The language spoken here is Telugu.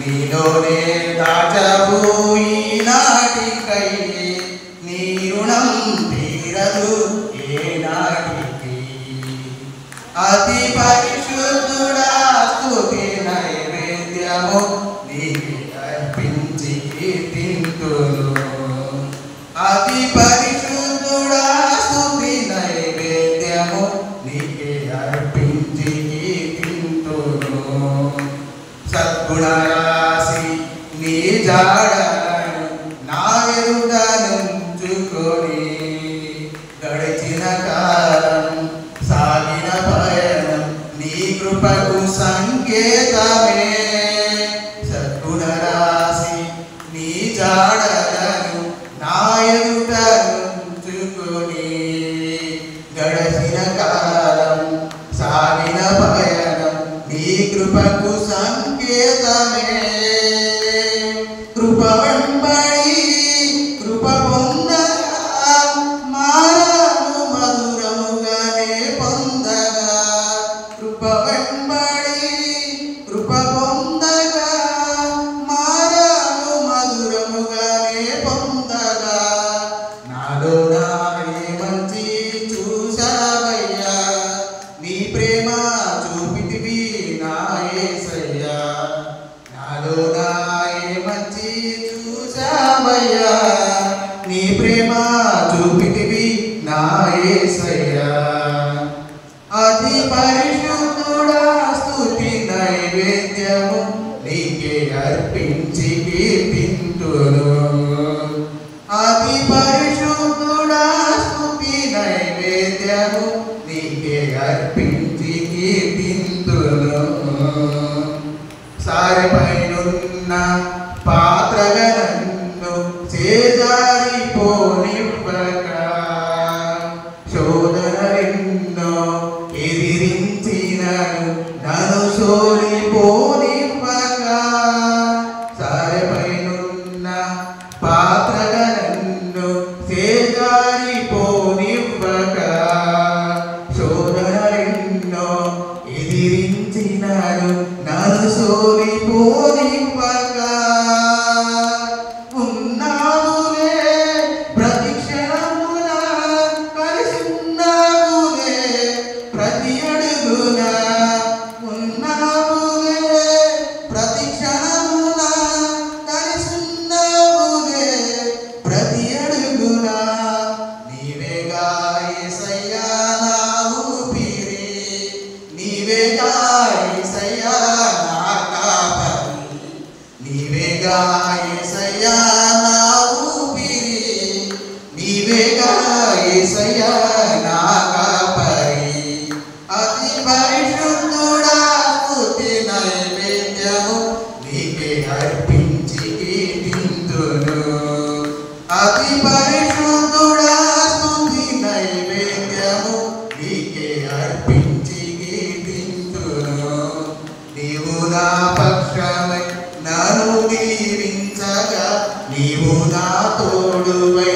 నీలోనే దాచవు ఈనాటికై నీ రుణం తీరదు ఏనాటికి అతి పరిశుద్ధుడా స్తుతి నైవేద్యము నీకే అర్పించి కీర్తింతును అతి పరిశుద్ధుడా స్తుతి నైవేద్యము నీకే అర్పించి కీర్తింతును సద్గుణరాశి నీ జాడలను నా ఎదుట నుంచుకొని గడిచిన కాలం సాగిన పయనం నీ కృపకు సంకేతమే సద్గుణరాశి నీ జాడలను నా ఎదుట నుంచుకొని గడిచిన కాలం సాగిన పయనం నీ కృపకు సంకేతమే కృప వెంబడి కృప పొందగా మారను మధురముగానే పొందగా కృప వెంబడి కృప పొందగా మారను మధురముగానే పొందగా నాలో నాయే మంచి చూసావయ్యా నీ ప్రేమ చూపితివి నా యేసయ్యా నాలో నాయే మంచి చూసావయ్యా నీ ప్రేమ చూపితివి నా యేసయ్యా అతి పరిశుద్ధుడా స్తుతి నైవేద్యము నీకే అర్పించి కీర్తింతును అతి పరిశుద్ధుడా స్తుతి నైవేద్యము నీకే అర్పించి కీర్తింతును సారెపైనున్న పాత్రగా నన్ను చేజారిపోనివ్వక శోధనలెన్నో ఎదిరించినను నన్ను సోలిపోనివ్వక సారెపైనున్న పాత్రగా నన్ను చేజారిపోనివ్వక శోధనలెన్నో ఎదిరించినను నన్ను సోలిపోనివ్వక ఉన్నావులే ప్రతి క్షణమున కలిసున్నావులే ప్రతి అడుగున ఉన్నావులే ప్రతి క్షణమున కలిసున్నావులే ప్రతి అడుగున నీవేగా యేసయ్యా నా ఊపిరి నీవేగా యేసయ్యా నా కాపరి నీవేగా యేసయ్యా నా ఊపిరి నీవేగా యేసయ్యా నా కాపరి అతి పరిశుద్ధుడా స్తుతి నైవేద్యము నీకే అర్పించి కీర్తింతును అతి పరిశుద్ధుడా స్తుతి నైవేద్యము నీకే అర్పించి కీర్తింతును నీవు నా పక్షమై నన్ను దీవించగా నీవు నా తోడువై